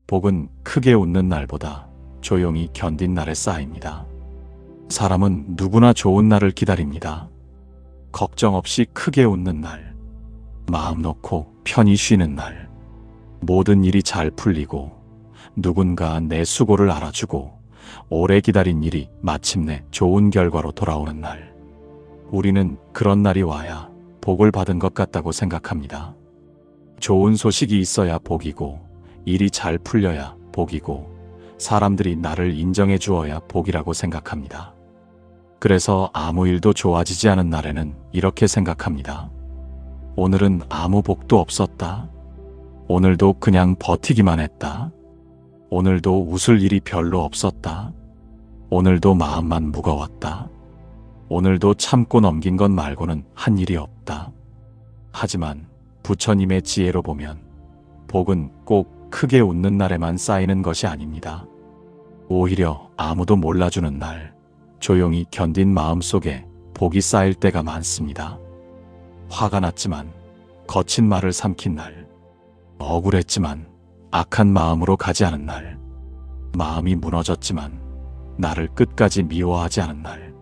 복은 크게 웃는 날보다 조용히 견딘 날에 쌓입니다. 사람은 누구나 좋은 날을 기다립니다. 걱정 없이 크게 웃는 날, 마음 놓고 편히 쉬는 날, 모든 일이 잘 풀리고 누군가 내 수고를 알아주고 오래 기다린 일이 마침내 좋은 결과로 돌아오는 날. 우리는 그런 날이 와야 복을 받은 것 같다고 생각합니다. 좋은 소식이 있어야 복이고, 일이 잘 풀려야 복이고, 사람들이 나를 인정해 주어야 복이라고 생각합니다. 그래서 아무 일도 좋아지지 않은 날에는 이렇게 생각합니다. 오늘은 아무 복도 없었다. 오늘도 그냥 버티기만 했다. 오늘도 웃을 일이 별로 없었다. 오늘도 마음만 무거웠다. 오늘도 참고 넘긴 것 말고는 한 일이 없다. 하지만 부처님의 지혜로 보면 복은 꼭 크게 웃는 날에만 쌓이는 것이 아닙니다. 오히려 아무도 몰라주는 날, 조용히 견딘 마음 속에 복이 쌓일 때가 많습니다. 화가 났지만 거친 말을 삼킨 날, 억울했지만 악한 마음으로 가지 않은 날, 마음이 무너졌지만 나를 끝까지 미워하지 않은 날,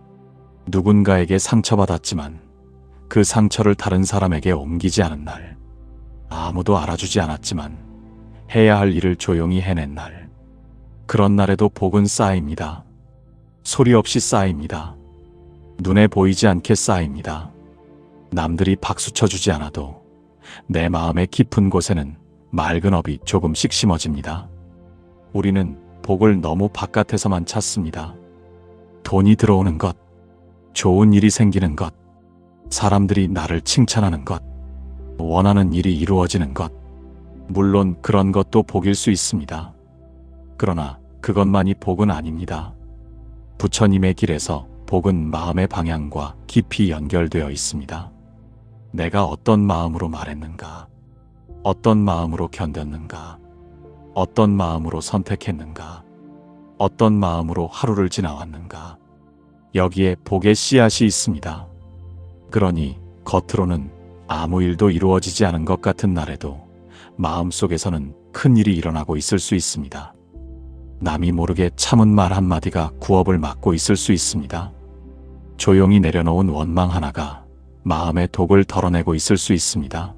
누군가에게 상처받았지만 그 상처를 다른 사람에게 옮기지 않은 날, 아무도 알아주지 않았지만 해야 할 일을 조용히 해낸 날, 그런 날에도 복은 쌓입니다. 소리 없이 쌓입니다. 눈에 보이지 않게 쌓입니다. 남들이 박수 쳐주지 않아도 내 마음의 깊은 곳에는 맑은 업이 조금씩 심어집니다. 우리는 복을 너무 바깥에서만 찾습니다. 돈이 들어오는 것, 좋은 일이 생기는 것, 사람들이 나를 칭찬하는 것, 원하는 일이 이루어지는 것, 물론 그런 것도 복일 수 있습니다. 그러나 그것만이 복은 아닙니다. 부처님의 길에서 복은 마음의 방향과 깊이 연결되어 있습니다. 내가 어떤 마음으로 말했는가? 어떤 마음으로 견뎠는가? 어떤 마음으로 선택했는가? 어떤 마음으로 하루를 지나왔는가? 여기에 복의 씨앗이 있습니다. 그러니 겉으로는 아무 일도 이루어지지 않은 것 같은 날에도 마음속에서는 큰 일이 일어나고 있을 수 있습니다. 남이 모르게 참은 말 한마디가 구업을 막고 있을 수 있습니다. 조용히 내려놓은 원망 하나가 마음의 독을 덜어내고 있을 수 있습니다.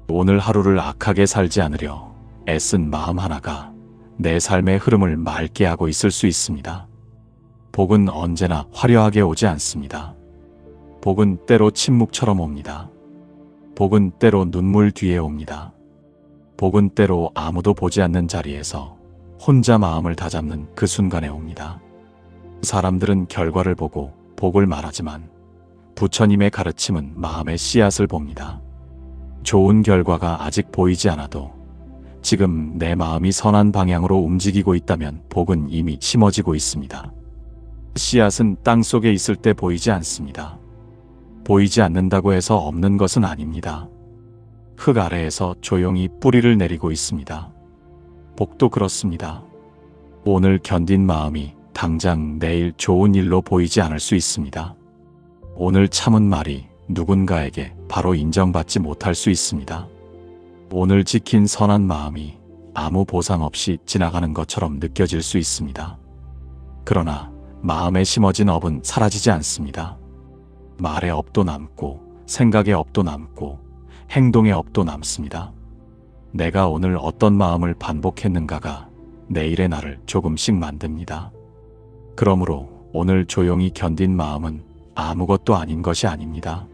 오늘 하루를 악하게 살지 않으려 애쓴 마음 하나가 내 삶의 흐름을 맑게 하고 있을 수 있습니다. 복은 언제나 화려하게 오지 않습니다. 복은 때로 침묵처럼 옵니다. 복은 때로 눈물 뒤에 옵니다. 복은 때로 아무도 보지 않는 자리에서 혼자 마음을 다잡는 그 순간에 옵니다. 사람들은 결과를 보고 복을 말하지만 부처님의 가르침은 마음의 씨앗을 봅니다. 좋은 결과가 아직 보이지 않아도 지금 내 마음이 선한 방향으로 움직이고 있다면 복은 이미 심어지고 있습니다. 씨앗은 땅 속에 있을 때 보이지 않습니다. 보이지 않는다고 해서 없는 것은 아닙니다. 흙 아래에서 조용히 뿌리를 내리고 있습니다. 복도 그렇습니다. 오늘 견딘 마음이 당장 내일 좋은 일로 보이지 않을 수 있습니다. 오늘 참은 말이 누군가에게 바로 인정받지 못할 수 있습니다. 오늘 지킨 선한 마음이 아무 보상 없이 지나가는 것처럼 느껴질 수 있습니다. 그러나 마음에 심어진 업은 사라지지 않습니다. 말의 업도 남고 생각의 업도 남고 행동의 업도 남습니다. 내가 오늘 어떤 마음을 반복했는가가 내일의 나를 조금씩 만듭니다. 그러므로 오늘 조용히 견딘 마음은 아무것도 아닌 것이 아닙니다.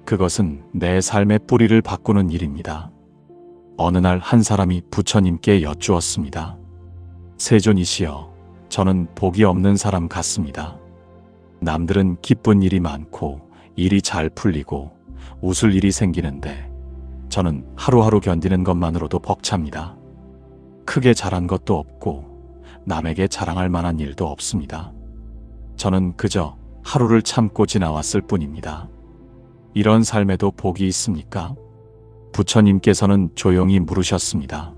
그것은 내 삶의 뿌리를 바꾸는 일입니다. 어느 날 한 사람이 부처님께 여쭈었습니다. 세존이시여, 저는 복이 없는 사람 같습니다. 남들은 기쁜 일이 많고 일이 잘 풀리고 웃을 일이 생기는데 저는 하루하루 견디는 것만으로도 벅찹니다. 크게 잘한 것도 없고 남에게 자랑할 만한 일도 없습니다. 저는 그저 하루를 참고 지나왔을 뿐입니다. 이런 삶에도 복이 있습니까? 부처님께서는 조용히 물으셨습니다.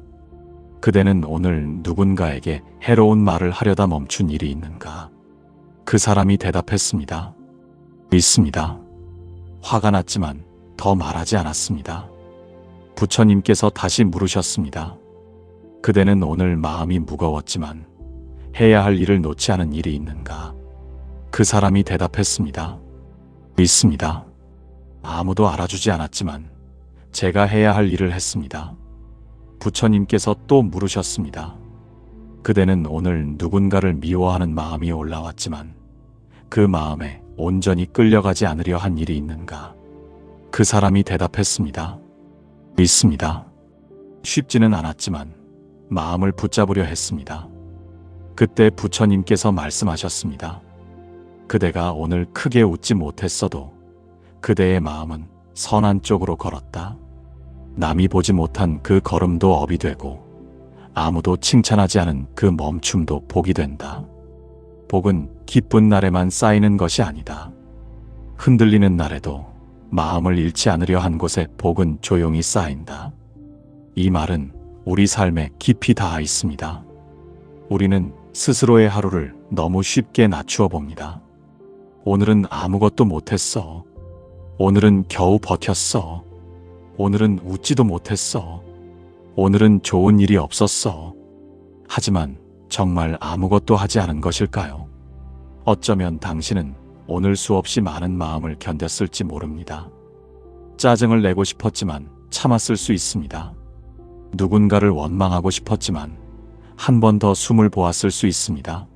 그대는 오늘 누군가에게 해로운 말을 하려다 멈춘 일이 있는가? 그 사람이 대답했습니다. 있습니다. 화가 났지만 더 말하지 않았습니다. 부처님께서 다시 물으셨습니다. 그대는 오늘 마음이 무거웠지만 해야 할 일을 놓지 않은 일이 있는가? 그 사람이 대답했습니다. 있습니다. 아무도 알아주지 않았지만 제가 해야 할 일을 했습니다. 부처님께서 또 물으셨습니다. 그대는 오늘 누군가를 미워하는 마음이 올라왔지만 그 마음에 온전히 끌려가지 않으려 한 일이 있는가? 그 사람이 대답했습니다. 있습니다. 쉽지는 않았지만 마음을 붙잡으려 했습니다. 그때 부처님께서 말씀하셨습니다. 그대가 오늘 크게 웃지 못했어도 그대의 마음은 선한 쪽으로 걸었다. 남이 보지 못한 그 걸음도 업이 되고 아무도 칭찬하지 않은 그 멈춤도 복이 된다. 복은 기쁜 날에만 쌓이는 것이 아니다. 흔들리는 날에도 마음을 잃지 않으려 한 곳에 복은 조용히 쌓인다. 이 말은 우리 삶에 깊이 닿아 있습니다. 우리는 스스로의 하루를 너무 쉽게 낮추어 봅니다. 오늘은 아무것도 못했어. 오늘은 겨우 버텼어. 오늘은 웃지도 못했어. 오늘은 좋은 일이 없었어. 하지만 정말 아무것도 하지 않은 것일까요? 어쩌면 당신은 오늘 수없이 많은 마음을 견뎠을지 모릅니다. 짜증을 내고 싶었지만 참았을 수 있습니다. 누군가를 원망하고 싶었지만 한 번 더 숨을 보았을 수 있습니다.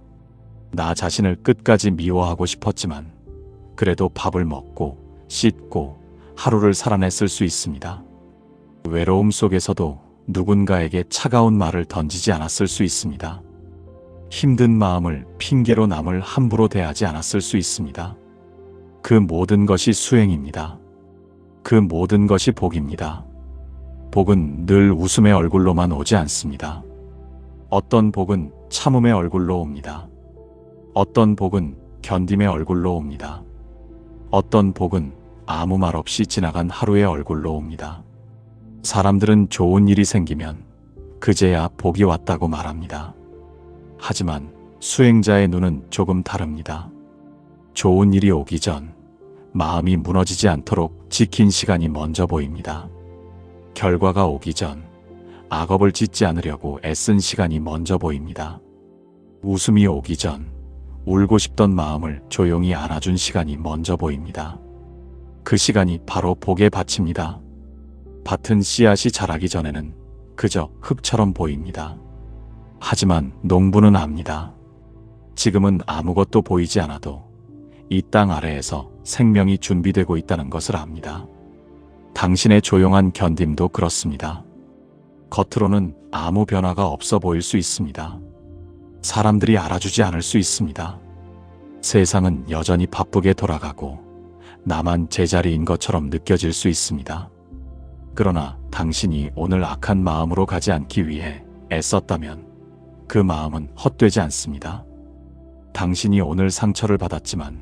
나 자신을 끝까지 미워하고 싶었지만 그래도 밥을 먹고 씻고 하루를 살아냈을 수 있습니다. 외로움 속에서도 누군가에게 차가운 말을 던지지 않았을 수 있습니다. 힘든 마음을 핑계로 남을 함부로 대하지 않았을 수 있습니다. 그 모든 것이 수행입니다. 그 모든 것이 복입니다. 복은 늘 웃음의 얼굴로만 오지 않습니다. 어떤 복은 참음의 얼굴로 옵니다. 어떤 복은 견딤의 얼굴로 옵니다. 어떤 복은 아무 말 없이 지나간 하루의 얼굴로 옵니다. 사람들은 좋은 일이 생기면 그제야 복이 왔다고 말합니다. 하지만 수행자의 눈은 조금 다릅니다. 좋은 일이 오기 전 마음이 무너지지 않도록 지킨 시간이 먼저 보입니다. 결과가 오기 전 악업을 짓지 않으려고 애쓴 시간이 먼저 보입니다. 웃음이 오기 전 울고 싶던 마음을 조용히 안아준 시간이 먼저 보입니다. 그 시간이 바로 복의 밭입니다. 밭은 씨앗이 자라기 전에는 그저 흙처럼 보입니다. 하지만 농부는 압니다. 지금은 아무것도 보이지 않아도 이 땅 아래에서 생명이 준비되고 있다는 것을 압니다. 당신의 조용한 견딤도 그렇습니다. 겉으로는 아무 변화가 없어 보일 수 있습니다. 사람들이 알아주지 않을 수 있습니다. 세상은 여전히 바쁘게 돌아가고 나만 제자리인 것처럼 느껴질 수 있습니다. 그러나 당신이 오늘 악한 마음으로 가지 않기 위해 애썼다면 그 마음은 헛되지 않습니다. 당신이 오늘 상처를 받았지만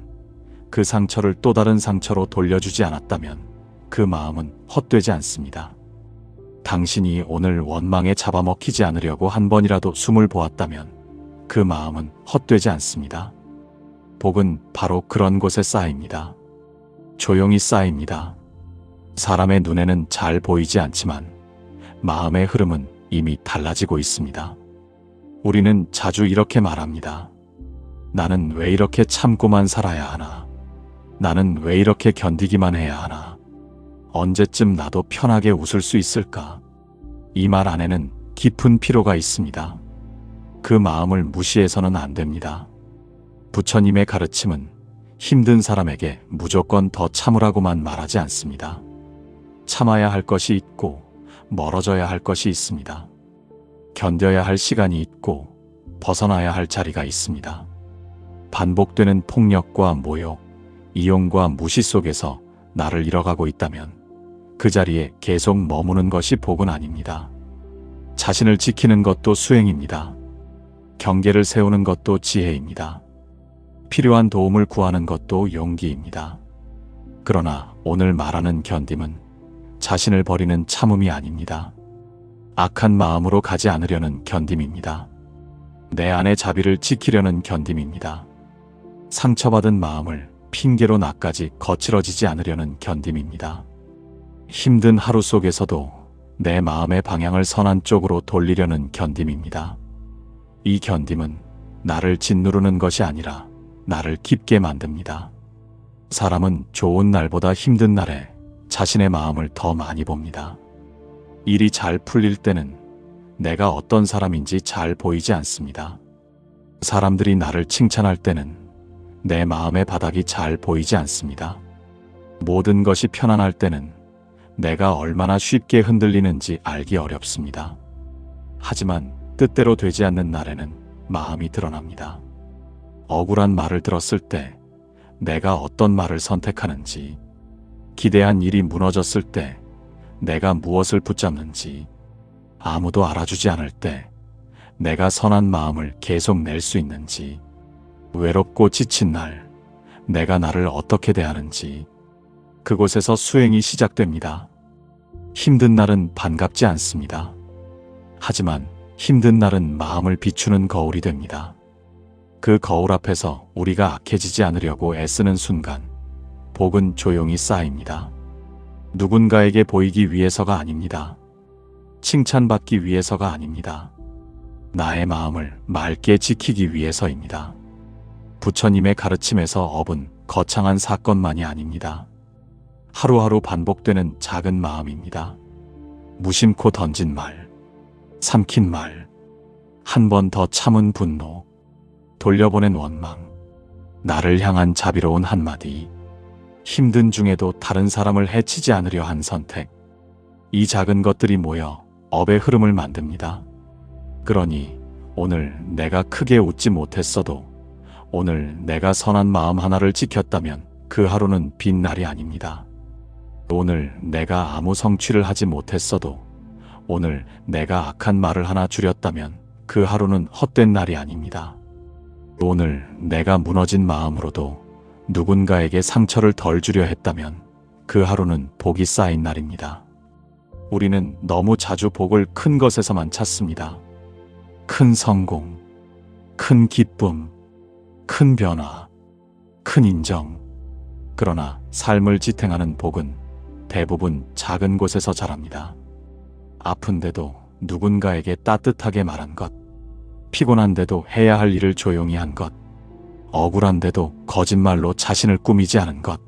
그 상처를 또 다른 상처로 돌려주지 않았다면 그 마음은 헛되지 않습니다. 당신이 오늘 원망에 잡아먹히지 않으려고 한 번이라도 숨을 보았다면 그 마음은 헛되지 않습니다. 복은 바로 그런 곳에 쌓입니다. 조용히 쌓입니다. 사람의 눈에는 잘 보이지 않지만 마음의 흐름은 이미 달라지고 있습니다. 우리는 자주 이렇게 말합니다. 나는 왜 이렇게 참고만 살아야 하나? 나는 왜 이렇게 견디기만 해야 하나? 언제쯤 나도 편하게 웃을 수 있을까? 이 말 안에는 깊은 피로가 있습니다. 그 마음을 무시해서는 안 됩니다. 부처님의 가르침은 힘든 사람에게 무조건 더 참으라고만 말하지 않습니다. 참아야 할 것이 있고 멀어져야 할 것이 있습니다. 견뎌야 할 시간이 있고 벗어나야 할 자리가 있습니다. 반복되는 폭력과 모욕, 이용과 무시 속에서 나를 잃어가고 있다면 그 자리에 계속 머무는 것이 복은 아닙니다. 자신을 지키는 것도 수행입니다. 경계를 세우는 것도 지혜입니다. 필요한 도움을 구하는 것도 용기입니다. 그러나 오늘 말하는 견딤은 자신을 버리는 참음이 아닙니다. 악한 마음으로 가지 않으려는 견딤입니다. 내 안의 자비를 지키려는 견딤입니다. 상처받은 마음을 핑계로 나까지 거칠어지지 않으려는 견딤입니다. 힘든 하루 속에서도 내 마음의 방향을 선한 쪽으로 돌리려는 견딤입니다. 이 견딤은 나를 짓누르는 것이 아니라 나를 깊게 만듭니다. 사람은 좋은 날보다 힘든 날에 자신의 마음을 더 많이 봅니다. 일이 잘 풀릴 때는 내가 어떤 사람인지 잘 보이지 않습니다. 사람들이 나를 칭찬할 때는 내 마음의 바닥이 잘 보이지 않습니다. 모든 것이 편안할 때는 내가 얼마나 쉽게 흔들리는지 알기 어렵습니다. 하지만 뜻대로 되지 않는 날에는 마음이 드러납니다. 억울한 말을 들었을 때 내가 어떤 말을 선택하는지, 기대한 일이 무너졌을 때 내가 무엇을 붙잡는지, 아무도 알아주지 않을 때 내가 선한 마음을 계속 낼 수 있는지, 외롭고 지친 날 내가 나를 어떻게 대하는지, 그곳에서 수행이 시작됩니다. 힘든 날은 반갑지 않습니다. 하지만 힘든 날은 마음을 비추는 거울이 됩니다. 그 거울 앞에서 우리가 악해지지 않으려고 애쓰는 순간 복은 조용히 쌓입니다. 누군가에게 보이기 위해서가 아닙니다. 칭찬받기 위해서가 아닙니다. 나의 마음을 맑게 지키기 위해서입니다. 부처님의 가르침에서 얻은 거창한 사건만이 아닙니다. 하루하루 반복되는 작은 마음입니다. 무심코 던진 말, 삼킨 말, 한 번 더 참은 분노, 돌려보낸 원망, 나를 향한 자비로운 한마디, 힘든 중에도 다른 사람을 해치지 않으려 한 선택. 이 작은 것들이 모여 업의 흐름을 만듭니다. 그러니 오늘 내가 크게 웃지 못했어도, 오늘 내가 선한 마음 하나를 지켰다면 그 하루는 빈 날이 아닙니다. 오늘 내가 아무 성취를 하지 못했어도, 오늘 내가 악한 말을 하나 줄였다면 그 하루는 헛된 날이 아닙니다. 오늘 내가 무너진 마음으로도 누군가에게 상처를 덜 주려 했다면 그 하루는 복이 쌓인 날입니다. 우리는 너무 자주 복을 큰 것에서만 찾습니다. 큰 성공, 큰 기쁨, 큰 변화, 큰 인정. 그러나 삶을 지탱하는 복은 대부분 작은 곳에서 자랍니다. 아픈데도 누군가에게 따뜻하게 말한 것, 피곤한데도 해야 할 일을 조용히 한 것, 억울한데도 거짓말로 자신을 꾸미지 않은 것,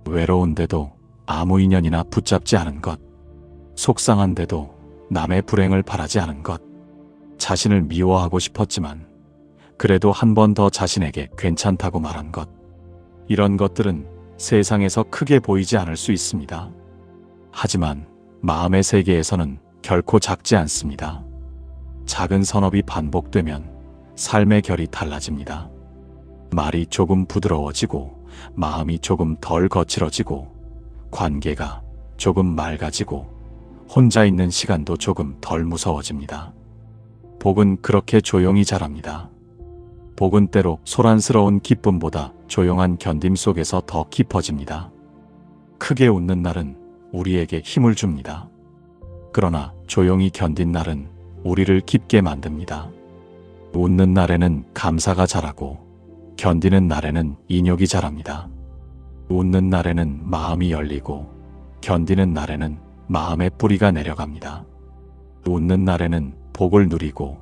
외로운데도 아무 인연이나 붙잡지 않은 것, 속상한데도 남의 불행을 바라지 않은 것, 자신을 미워하고 싶었지만 그래도 한 번 더 자신에게 괜찮다고 말한 것. 이런 것들은 세상에서 크게 보이지 않을 수 있습니다. 하지만 마음의 세계에서는 결코 작지 않습니다. 작은 선업이 반복되면 삶의 결이 달라집니다. 말이 조금 부드러워지고, 마음이 조금 덜 거칠어지고, 관계가 조금 맑아지고, 혼자 있는 시간도 조금 덜 무서워집니다. 복은 그렇게 조용히 자랍니다. 복은 때로 소란스러운 기쁨보다 조용한 견딤 속에서 더 깊어집니다. 크게 웃는 날은 우리에게 힘을 줍니다. 그러나 조용히 견딘 날은 우리를 깊게 만듭니다. 웃는 날에는 감사가 자라고, 견디는 날에는 인욕이 자랍니다. 웃는 날에는 마음이 열리고, 견디는 날에는 마음의 뿌리가 내려갑니다. 웃는 날에는 복을 누리고,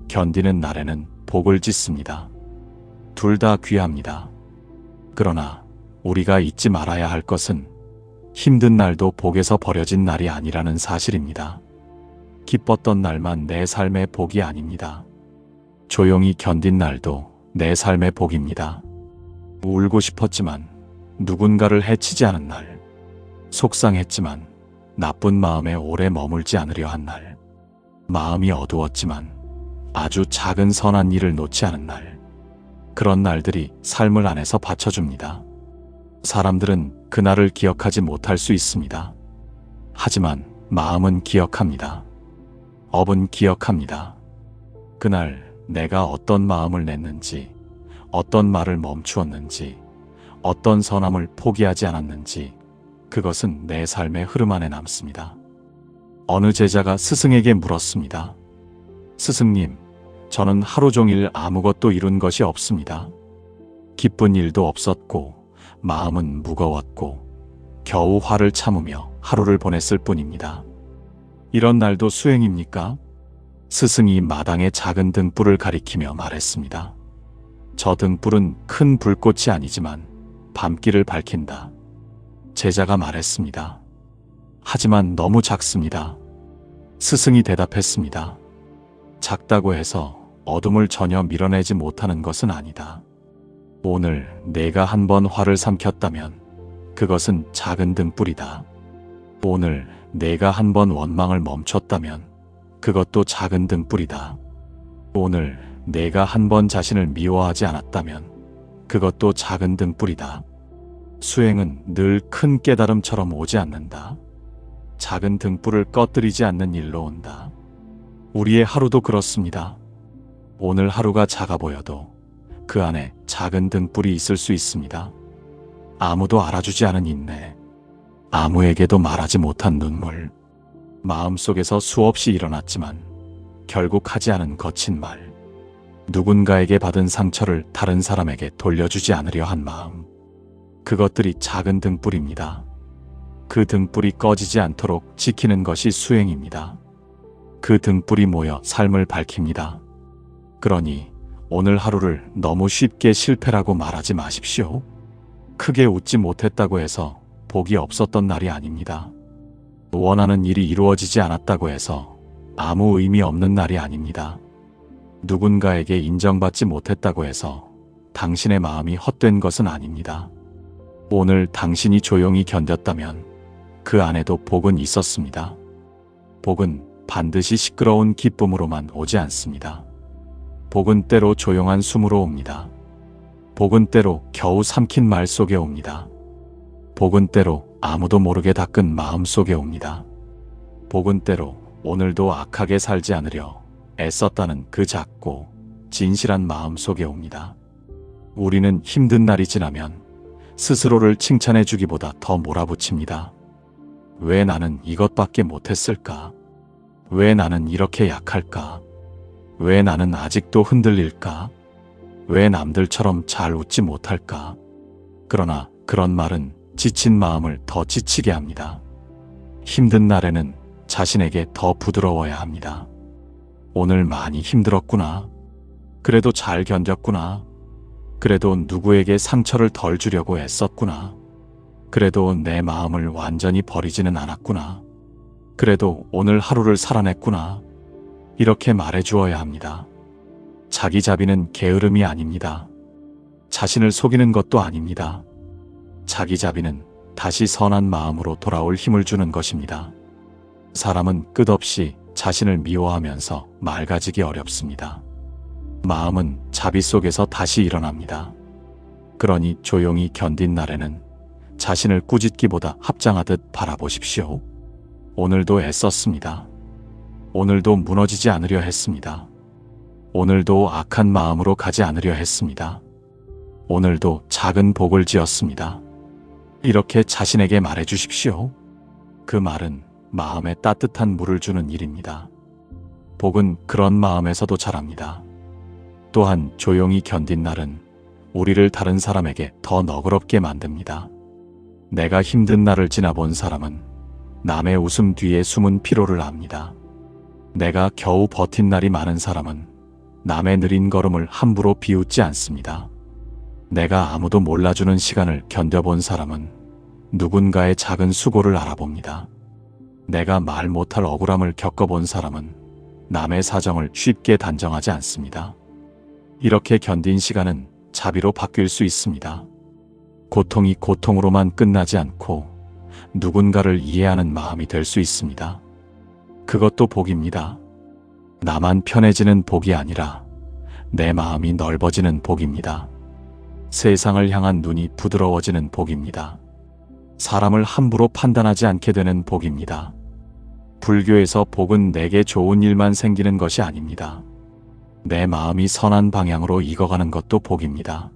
견디는 날에는 복을 짓습니다. 둘 다 귀합니다. 그러나 우리가 잊지 말아야 할 것은 힘든 날도 복에서 버려진 날이 아니라는 사실입니다. 기뻤던 날만 내 삶의 복이 아닙니다. 조용히 견딘 날도 내 삶의 복입니다. 울고 싶었지만 누군가를 해치지 않은 날, 속상했지만 나쁜 마음에 오래 머물지 않으려 한 날, 마음이 어두웠지만 아주 작은 선한 일을 놓지 않은 날, 그런 날들이 삶을 안에서 받쳐줍니다. 사람들은 그날을 기억하지 못할 수 있습니다. 하지만 마음은 기억합니다. 업은 기억합니다. 그날 내가 어떤 마음을 냈는지, 어떤 말을 멈추었는지, 어떤 선함을 포기하지 않았는지, 그것은 내 삶의 흐름 안에 남습니다. 어느 제자가 스승에게 물었습니다. 스승님, 저는 하루 종일 아무것도 이룬 것이 없습니다. 기쁜 일도 없었고, 마음은 무거웠고, 겨우 화를 참으며 하루를 보냈을 뿐입니다. 이런 날도 수행입니까? 스승이 마당의 작은 등불을 가리키며 말했습니다. 저 등불은 큰 불꽃이 아니지만 밤길을 밝힌다. 제자가 말했습니다. 하지만 너무 작습니다. 스승이 대답했습니다. 작다고 해서 어둠을 전혀 밀어내지 못하는 것은 아니다. 오늘 내가 한번 화를 삼켰다면 그것은 작은 등불이다. 오늘 내가 한번 원망을 멈췄다면 그것도 작은 등불이다. 오늘 내가 한번 자신을 미워하지 않았다면 그것도 작은 등불이다. 수행은 늘 큰 깨달음처럼 오지 않는다. 작은 등불을 꺼뜨리지 않는 일로 온다. 우리의 하루도 그렇습니다. 오늘 하루가 작아 보여도 그 안에 작은 등불이 있을 수 있습니다. 아무도 알아주지 않은 인내, 아무에게도 말하지 못한 눈물, 마음속에서 수없이 일어났지만 결국 하지 않은 거친 말, 누군가에게 받은 상처를 다른 사람에게 돌려주지 않으려 한 마음, 그것들이 작은 등불입니다. 그 등불이 꺼지지 않도록 지키는 것이 수행입니다. 그 등불이 모여 삶을 밝힙니다. 그러니 오늘 하루를 너무 쉽게 실패라고 말하지 마십시오. 크게 웃지 못했다고 해서 복이 없었던 날이 아닙니다. 원하는 일이 이루어지지 않았다고 해서 아무 의미 없는 날이 아닙니다. 누군가에게 인정받지 못했다고 해서 당신의 마음이 헛된 것은 아닙니다. 오늘 당신이 조용히 견뎠다면 그 안에도 복은 있었습니다. 복은 반드시 시끄러운 기쁨으로만 오지 않습니다. 복은 때로 조용한 숨으로 옵니다. 복은 때로 겨우 삼킨 말 속에 옵니다. 복은 때로 아무도 모르게 닦은 마음 속에 옵니다. 복은 때로 오늘도 악하게 살지 않으려 애썼다는 그 작고 진실한 마음 속에 옵니다. 우리는 힘든 날이 지나면 스스로를 칭찬해 주기보다 더 몰아붙입니다. 왜 나는 이것밖에 못했을까? 왜 나는 이렇게 약할까? 왜 나는 아직도 흔들릴까? 왜 남들처럼 잘 웃지 못할까? 그러나 그런 말은 지친 마음을 더 지치게 합니다. 힘든 날에는 자신에게 더 부드러워야 합니다. 오늘 많이 힘들었구나. 그래도 잘 견뎠구나. 그래도 누구에게 상처를 덜 주려고 애썼구나. 그래도 내 마음을 완전히 버리지는 않았구나. 그래도 오늘 하루를 살아냈구나. 이렇게 말해 주어야 합니다. 자기 자비는 게으름이 아닙니다. 자신을 속이는 것도 아닙니다. 자기 자비는 다시 선한 마음으로 돌아올 힘을 주는 것입니다. 사람은 끝없이 자신을 미워하면서 맑아지기 어렵습니다. 마음은 자비 속에서 다시 일어납니다. 그러니 조용히 견딘 날에는 자신을 꾸짖기보다 합장하듯 바라보십시오. 오늘도 애썼습니다. 오늘도 무너지지 않으려 했습니다. 오늘도 악한 마음으로 가지 않으려 했습니다. 오늘도 작은 복을 지었습니다. 이렇게 자신에게 말해 주십시오. 그 말은 마음에 따뜻한 물을 주는 일입니다. 복은 그런 마음에서도 자랍니다. 또한 조용히 견딘 날은 우리를 다른 사람에게 더 너그럽게 만듭니다. 내가 힘든 날을 지나본 사람은 남의 웃음 뒤에 숨은 피로를 압니다. 내가 겨우 버틴 날이 많은 사람은 남의 느린 걸음을 함부로 비웃지 않습니다. 내가 아무도 몰라주는 시간을 견뎌본 사람은 누군가의 작은 수고를 알아봅니다. 내가 말 못할 억울함을 겪어본 사람은 남의 사정을 쉽게 단정하지 않습니다. 이렇게 견딘 시간은 자비로 바뀔 수 있습니다. 고통이 고통으로만 끝나지 않고 누군가를 이해하는 마음이 될 수 있습니다. 그것도 복입니다. 나만 편해지는 복이 아니라 내 마음이 넓어지는 복입니다. 세상을 향한 눈이 부드러워지는 복입니다. 사람을 함부로 판단하지 않게 되는 복입니다. 불교에서 복은 내게 좋은 일만 생기는 것이 아닙니다. 내 마음이 선한 방향으로 익어가는 것도 복입니다.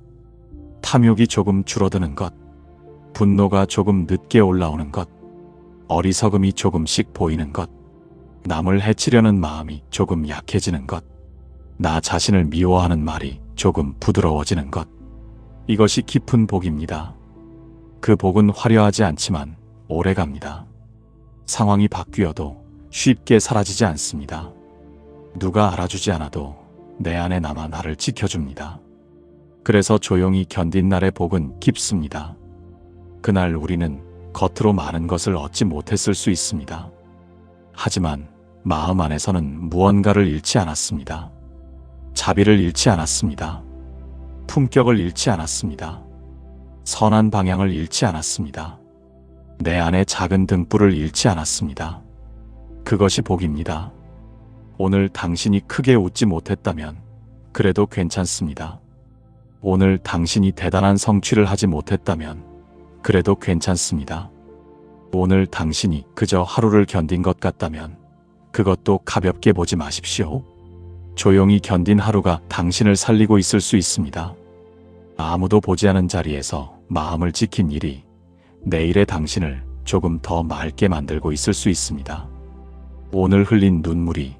탐욕이 조금 줄어드는 것, 분노가 조금 늦게 올라오는 것, 어리석음이 조금씩 보이는 것, 남을 해치려는 마음이 조금 약해지는 것, 나 자신을 미워하는 말이 조금 부드러워지는 것, 이것이 깊은 복입니다. 그 복은 화려하지 않지만 오래갑니다. 상황이 바뀌어도 쉽게 사라지지 않습니다. 누가 알아주지 않아도 내 안에 남아 나를 지켜줍니다. 그래서 조용히 견딘 날의 복은 깊습니다. 그날 우리는 겉으로 많은 것을 얻지 못했을 수 있습니다. 하지만 마음 안에서는 무언가를 잃지 않았습니다. 자비를 잃지 않았습니다. 품격을 잃지 않았습니다. 선한 방향을 잃지 않았습니다. 내 안에 작은 등불을 잃지 않았습니다. 그것이 복입니다. 오늘 당신이 크게 웃지 못했다면 그래도 괜찮습니다. 오늘 당신이 대단한 성취를 하지 못했다면 그래도 괜찮습니다. 오늘 당신이 그저 하루를 견딘 것 같다면 그것도 가볍게 보지 마십시오. 조용히 견딘 하루가 당신을 살리고 있을 수 있습니다. 아무도 보지 않은 자리에서 마음을 지킨 일이 내일의 당신을 조금 더 맑게 만들고 있을 수 있습니다. 오늘 흘린 눈물이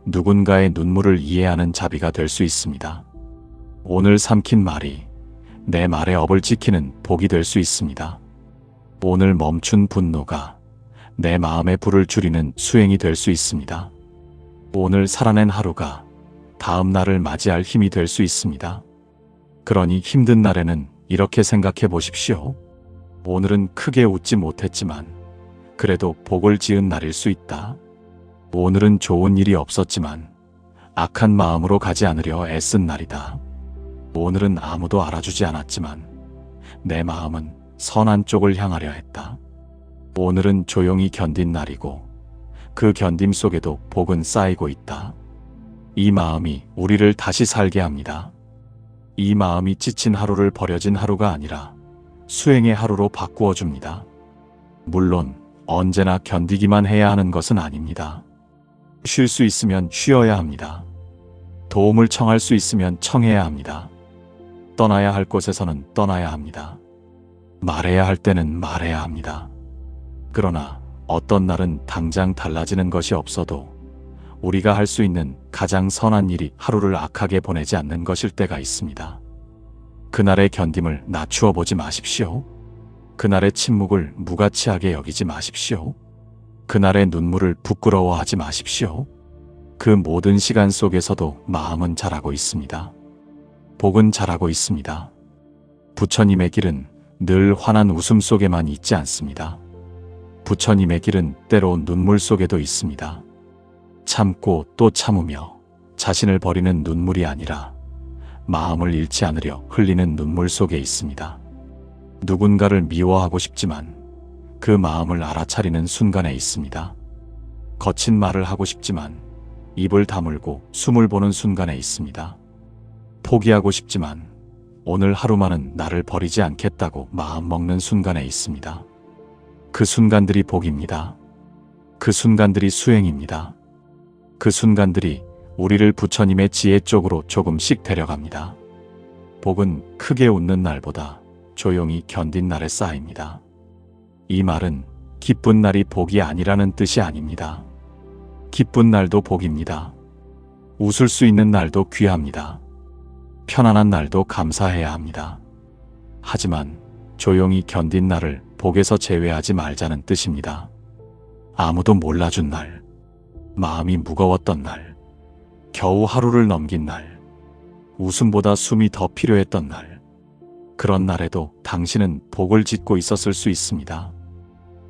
누군가의 눈물을 이해하는 자비가 될 수 있습니다. 오늘 삼킨 말이 내 말의 업을 지키는 복이 될 수 있습니다. 오늘 멈춘 분노가 내 마음의 불을 줄이는 수행이 될 수 있습니다. 오늘 살아낸 하루가 다음 날을 맞이할 힘이 될 수 있습니다. 그러니 힘든 날에는 이렇게 생각해 보십시오. 오늘은 크게 웃지 못했지만 그래도 복을 지은 날일 수 있다. 오늘은 좋은 일이 없었지만 악한 마음으로 가지 않으려 애쓴 날이다. 오늘은 아무도 알아주지 않았지만 내 마음은 선한 쪽을 향하려 했다. 오늘은 조용히 견딘 날이고 그 견딤 속에도 복은 쌓이고 있다. 이 마음이 우리를 다시 살게 합니다. 이 마음이 지친 하루를 버려진 하루가 아니라 수행의 하루로 바꾸어 줍니다. 물론 언제나 견디기만 해야 하는 것은 아닙니다. 쉴 수 있으면 쉬어야 합니다. 도움을 청할 수 있으면 청해야 합니다. 떠나야 할 곳에서는 떠나야 합니다. 말해야 할 때는 말해야 합니다. 그러나 어떤 날은 당장 달라지는 것이 없어도 우리가 할 수 있는 가장 선한 일이 하루를 악하게 보내지 않는 것일 때가 있습니다. 그날의 견딤을 낮추어 보지 마십시오. 그날의 침묵을 무가치하게 여기지 마십시오. 그날의 눈물을 부끄러워하지 마십시오. 그 모든 시간 속에서도 마음은 자라고 있습니다. 복은 자라고 있습니다. 부처님의 길은 늘 환한 웃음 속에만 있지 않습니다. 부처님의 길은 때로 눈물 속에도 있습니다. 참고 또 참으며 자신을 버리는 눈물이 아니라 마음을 잃지 않으려 흘리는 눈물 속에 있습니다. 누군가를 미워하고 싶지만 그 마음을 알아차리는 순간에 있습니다. 거친 말을 하고 싶지만 입을 다물고 숨을 보는 순간에 있습니다. 포기하고 싶지만 오늘 하루만은 나를 버리지 않겠다고 마음먹는 순간에 있습니다. 그 순간들이 복입니다. 그 순간들이 수행입니다. 그 순간들이 우리를 부처님의 지혜 쪽으로 조금씩 데려갑니다. 복은 크게 웃는 날보다 조용히 견딘 날에 쌓입니다. 이 말은 기쁜 날이 복이 아니라는 뜻이 아닙니다. 기쁜 날도 복입니다. 웃을 수 있는 날도 귀합니다. 편안한 날도 감사해야 합니다. 하지만 조용히 견딘 날을 복에서 제외하지 말자는 뜻입니다. 아무도 몰라준 날, 마음이 무거웠던 날, 겨우 하루를 넘긴 날, 웃음보다 숨이 더 필요했던 날, 그런 날에도 당신은 복을 짓고 있었을 수 있습니다.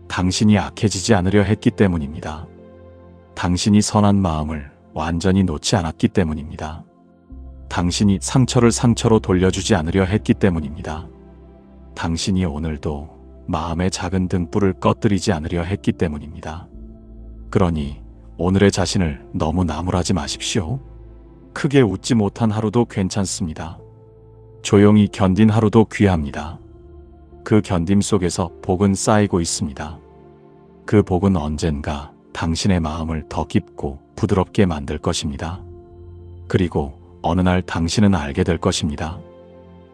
당신이 악해지지 않으려 했기 때문입니다. 당신이 선한 마음을 완전히 놓지 않았기 때문입니다. 당신이 상처를 상처로 돌려주지 않으려 했기 때문입니다. 당신이 오늘도 마음의 작은 등불을 꺼뜨리지 않으려 했기 때문입니다. 그러니 오늘의 자신을 너무 나무라지 마십시오. 크게 웃지 못한 하루도 괜찮습니다. 조용히 견딘 하루도 귀합니다. 그 견딤 속에서 복은 쌓이고 있습니다. 그 복은 언젠가 당신의 마음을 더 깊고 부드럽게 만들 것입니다. 그리고 어느 날 당신은 알게 될 것입니다.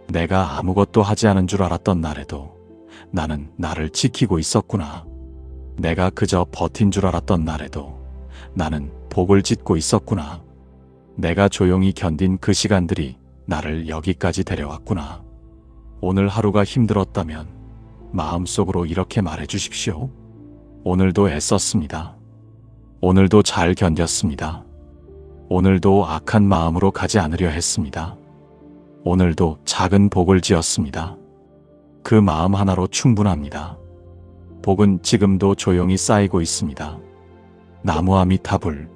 내가 아무것도 하지 않은 줄 알았던 날에도 나는 나를 지키고 있었구나. 내가 그저 버틴 줄 알았던 날에도 나는 복을 짓고 있었구나. 내가 조용히 견딘 그 시간들이 나를 여기까지 데려왔구나. 오늘 하루가 힘들었다면 마음속으로 이렇게 말해 주십시오. 오늘도 애썼습니다. 오늘도 잘 견뎠습니다. 오늘도 악한 마음으로 가지 않으려 했습니다. 오늘도 작은 복을 지었습니다. 그 마음 하나로 충분합니다. 복은 지금도 조용히 쌓이고 있습니다. 나무 아미타불.